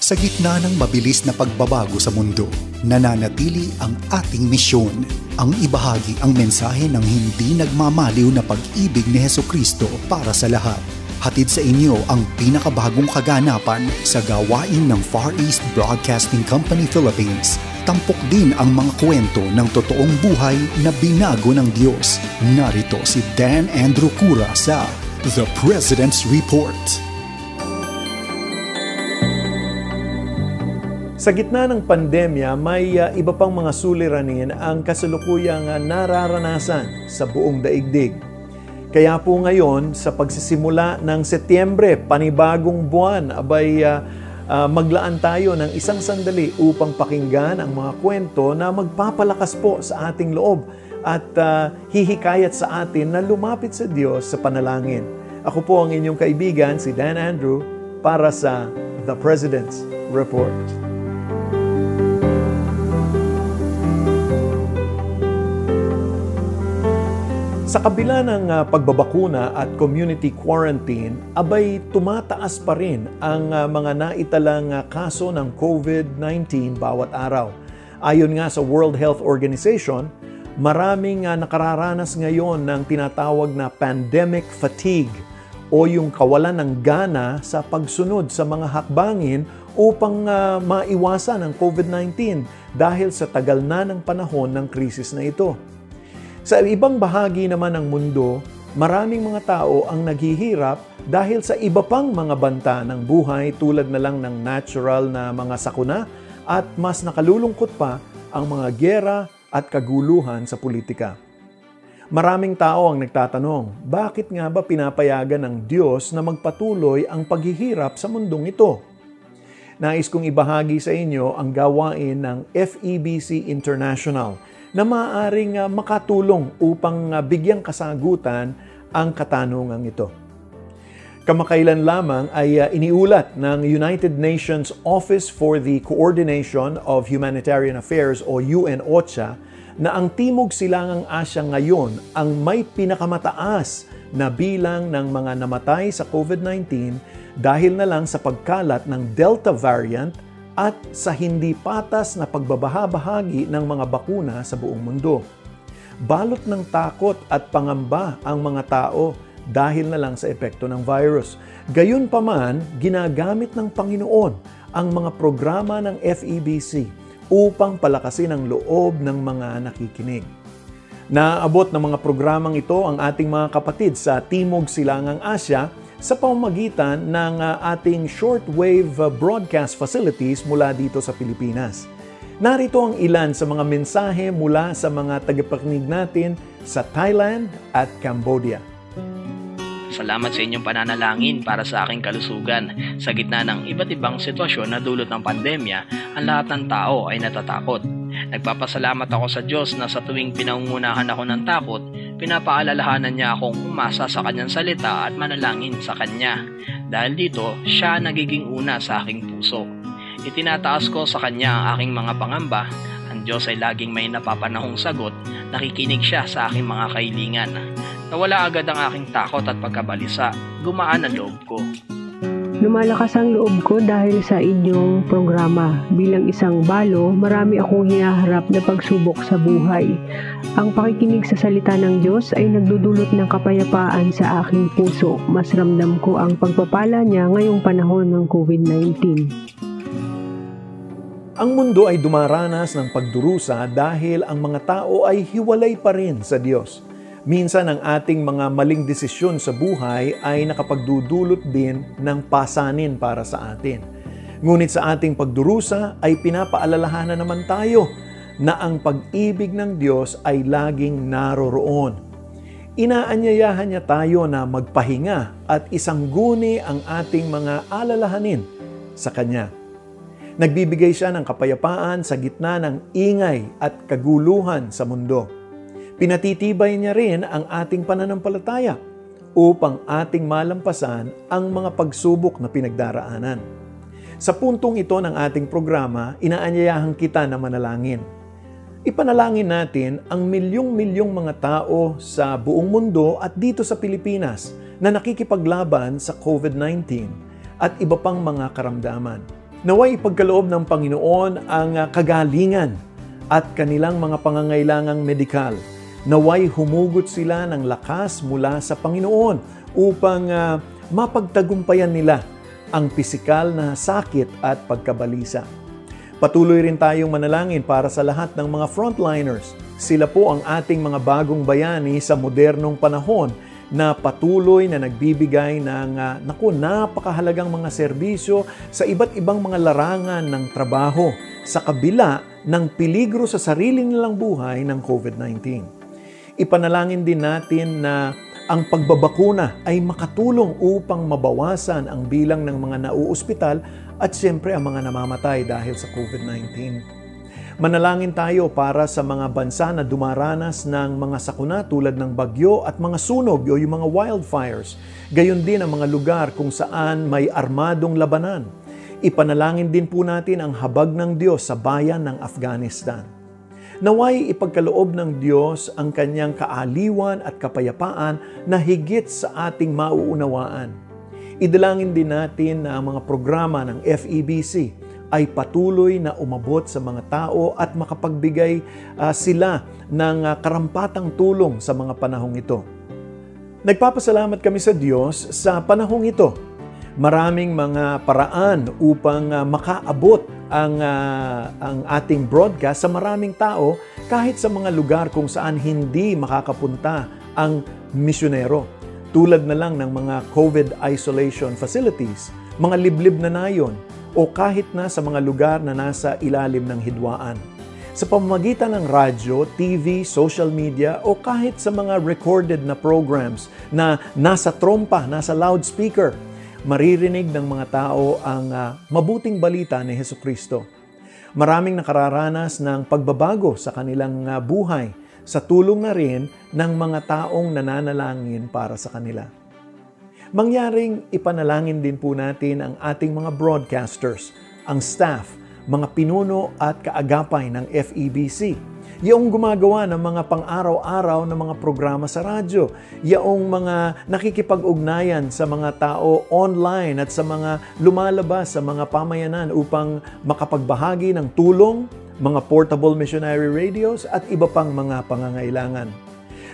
Sa gitna ng mabilis na pagbabago sa mundo, nananatili ang ating misyon, ang ibahagi ang mensahe ng hindi nagmamaliw na pag-ibig ni Hesukristo para sa lahat. Hatid sa inyo ang pinakabagong kaganapan sa gawain ng Far East Broadcasting Company Philippines. Tampok din ang mga kwento ng totoong buhay na binago ng Diyos. Narito si Dan Andrew Cura sa The President's Report. Sa gitna ng pandemya, may iba pang mga suliranin ang kasalukuyang nararanasan sa buong daigdig. Kaya po ngayon, sa pagsisimula ng Setyembre, panibagong buwan, maglaan tayo ng isang sandali upang pakinggan ang mga kwento na magpapalakas po sa ating loob at hihikayat sa atin na lumapit sa Diyos sa panalangin. Ako po ang inyong kaibigan, si Dan Andrew, para sa The President's Report. Sa kabila ng pagbabakuna at community quarantine, tumataas pa rin ang mga naitalang kaso ng COVID-19 bawat araw. Ayon nga sa World Health Organization, maraming nakararanas ngayon ng tinatawag na pandemic fatigue o yung kawalan ng gana sa pagsunod sa mga hakbangin upang maiwasan ang COVID-19 dahil sa tagal na ng panahon ng krisis na ito. Sa ibang bahagi naman ng mundo, maraming mga tao ang naghihirap dahil sa iba pang mga banta ng buhay tulad na lang ng natural na mga sakuna at mas nakalulungkot pa ang mga giyera at kaguluhan sa politika. Maraming tao ang nagtatanong, bakit nga ba pinapayagan ng Diyos na magpatuloy ang paghihirap sa mundong ito? Nais kong ibahagi sa inyo ang gawain ng FEBC International na maaaring makatulong upang bigyang kasagutan ang katanungang ito. Kamakailan lamang ay iniulat ng United Nations Office for the Coordination of Humanitarian Affairs o UN-OCHA na ang Timog Silangang Asya ngayon ang may pinakamataas na bilang ng mga namatay sa COVID-19 dahil na lang sa pagkalat ng Delta variant at sa hindi patas na pagbabahabahagi ng mga bakuna sa buong mundo. Balot ng takot at pangamba ang mga tao dahil na lang sa epekto ng virus. Gayunpaman, ginagamit ng Panginoon ang mga programa ng FEBC upang palakasin ang loob ng mga nakikinig. Naabot ng mga programang ito ang ating mga kapatid sa Timog Silangang Asya sa pamamagitan ng ating shortwave broadcast facilities mula dito sa Pilipinas. Narito ang ilan sa mga mensahe mula sa mga tagapakinig natin sa Thailand at Cambodia. Salamat sa inyong pananalangin para sa aking kalusugan. Sa gitna ng iba't ibang sitwasyon na dulot ng pandemya, ang lahat ng tao ay natatakot. Nagpapasalamat ako sa Diyos na sa tuwing pinangungunahan ako ng takot, pinapaalalahanan niya akong umasa sa kanyang salita at manalangin sa kanya. Dahil dito, siya nagiging una sa aking puso. Itinataas ko sa kanya ang aking mga pangamba. Ang Diyos ay laging may napapanahong sagot. Nakikinig siya sa aking mga kahilingan. Nawala agad ang aking takot at pagkabalisa. Gumaan ang loob ko. Lumalakas ang loob ko dahil sa inyong programa. Bilang isang balo, marami akong hinaharap na pagsubok sa buhay. Ang pakikinig sa salita ng Diyos ay nagdudulot ng kapayapaan sa aking puso. Mas ramdam ko ang pagpapala niya ngayong panahon ng COVID-19. Ang mundo ay dumaranas ng pagdurusa dahil ang mga tao ay hiwalay pa rin sa Diyos. Minsan ang ating mga maling desisyon sa buhay ay nakapagdudulot din ng pasanin para sa atin. Ngunit sa ating pagdurusa ay pinapaalalahanan naman tayo na ang pag-ibig ng Diyos ay laging naroroon. Inaanyayahan niya tayo na magpahinga at isangguni ang ating mga alalahanin sa Kanya. Nagbibigay siya ng kapayapaan sa gitna ng ingay at kaguluhan sa mundo. Pinatitibay niya rin ang ating pananampalataya upang ating malampasan ang mga pagsubok na pinagdaraanan. Sa puntong ito ng ating programa, inaanyayahan kita na manalangin. Ipanalangin natin ang milyong-milyong mga tao sa buong mundo at dito sa Pilipinas na nakikipaglaban sa COVID-19 at iba pang mga karamdaman. Naway ipagkaloob ng Panginoon ang kagalingan at kanilang mga pangangailangang medikal. Naway humugot sila ng lakas mula sa Panginoon upang mapagtagumpayan nila ang pisikal na sakit at pagkabalisa. Patuloy rin tayong manalangin para sa lahat ng mga frontliners. Sila po ang ating mga bagong bayani sa modernong panahon na patuloy na nagbibigay ng napakahalagang mga serbisyo sa iba't ibang mga larangan ng trabaho sa kabila ng peligro sa sarili nilang buhay ng COVID-19. Ipanalangin din natin na ang pagbabakuna ay makatulong upang mabawasan ang bilang ng mga nauospital at siyempre ang mga namamatay dahil sa COVID-19. Manalangin tayo para sa mga bansa na dumaranas ng mga sakuna tulad ng bagyo at mga sunog o yung mga wildfires. Gayon din ang mga lugar kung saan may armadong labanan. Ipanalangin din po natin ang habag ng Diyos sa bayan ng Afghanistan. Naway ipagkaloob ng Diyos ang kanyang kaaliwan at kapayapaan na higit sa ating mauunawaan. Idalangin din natin na ang mga programa ng FEBC ay patuloy na umabot sa mga tao at makapagbigay sila ng karampatang tulong sa mga panahong ito. Nagpapasalamat kami sa Diyos sa panahong ito. Maraming mga paraan upang makaabot ang ating broadcast sa maraming tao kahit sa mga lugar kung saan hindi makakapunta ang misyonero. Tulad na lang ng mga COVID isolation facilities, mga liblib na nayon, o kahit na sa mga lugar na nasa ilalim ng hidwaan. Sa pamamagitan ng radyo, TV, social media, o kahit sa mga recorded na programs na nasa trompa, nasa loudspeaker, maririnig ng mga tao ang mabuting balita ni Hesukristo. Maraming nakararanas ng pagbabago sa kanilang buhay sa tulong na rin ng mga taong nananalangin para sa kanila. Mangyaring ipanalangin din po natin ang ating mga broadcasters, ang staff, mga pinuno at kaagapay ng FEBC. Yaong gumagawa ng mga pang-araw-araw na mga programa sa radyo. Yaong mga nakikipag-ugnayan sa mga tao online at sa mga lumalabas sa mga pamayanan upang makapagbahagi ng tulong, mga portable missionary radios at iba pang mga pangangailangan.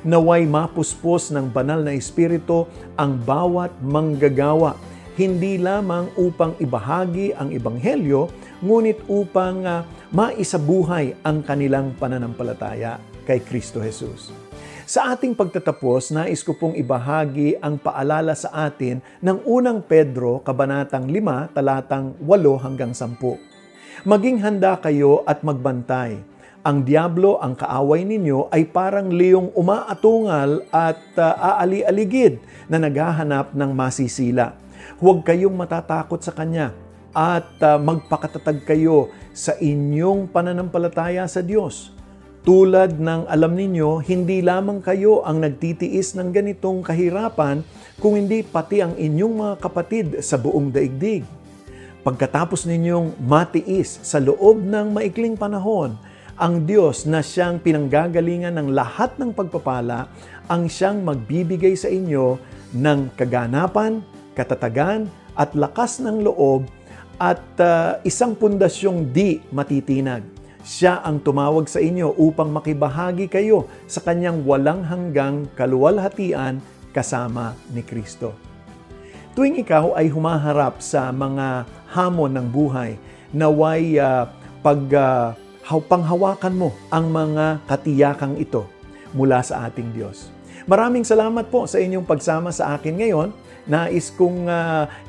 Naway mapuspos ng banal na espiritu ang bawat manggagawa, hindi lamang upang ibahagi ang ebanghelyo, ngunit upang maisabuhay ang kanilang pananampalataya kay Kristo Jesus. Sa ating pagtatapos, nais ko pong ibahagi ang paalala sa atin ng unang Pedro, kabanatang 5, talatang 8 hanggang 10. Maging handa kayo at magbantay. Ang diablo, ang kaaway ninyo, ay parang leyong umaatungal at aali-aligid na naghahanap ng masisila. Huwag kayong matatakot sa kanya at magpakatatag kayo sa inyong pananampalataya sa Diyos. Tulad ng alam ninyo, hindi lamang kayo ang nagtitiis ng ganitong kahirapan, kung hindi pati ang inyong mga kapatid sa buong daigdig. Pagkatapos ninyong matiis sa loob ng maikling panahon, ang Diyos na siyang pinanggagalingan ng lahat ng pagpapala, ang siyang magbibigay sa inyo ng kaganapan, katatagan at lakas ng loob at isang pundasyong di matitinag. Siya ang tumawag sa inyo upang makibahagi kayo sa kanyang walang hanggang kaluwalhatian kasama ni Kristo. Tuwing ikaw ay humaharap sa mga hamon ng buhay, naway panghawakan mo ang mga katiyakang ito mula sa ating Diyos. Maraming salamat po sa inyong pagsama sa akin ngayon. Nais kong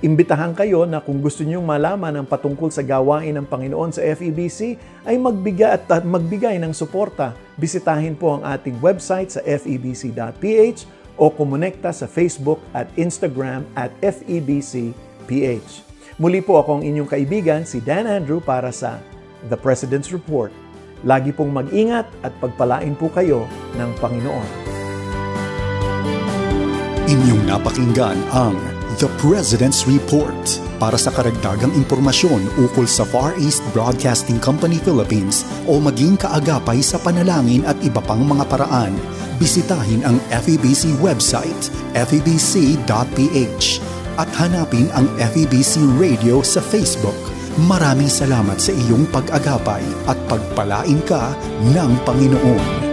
imbitahan kayo na kung gusto niyong malaman ang patungkol sa gawain ng Panginoon sa FEBC, ay magbigay ng suporta. Bisitahin po ang ating website sa febc.ph o kumonekta sa Facebook at Instagram at FEBCPH. Muli po akong inyong kaibigan, si Dan Andrew, para sa The President's Report. Lagi pong mag-ingat at pagpalain po kayo ng Panginoon. Inyong napakinggan ang The President's Report. Para sa karagdagang impormasyon ukol sa Far East Broadcasting Company Philippines o maging kaagapay sa panalangin at iba pang mga paraan, bisitahin ang FEBC website, febc.ph, at hanapin ang FEBC Radio sa Facebook, Maraming salamat sa iyong pag-agapay at pagpalain ka ng Panginoon.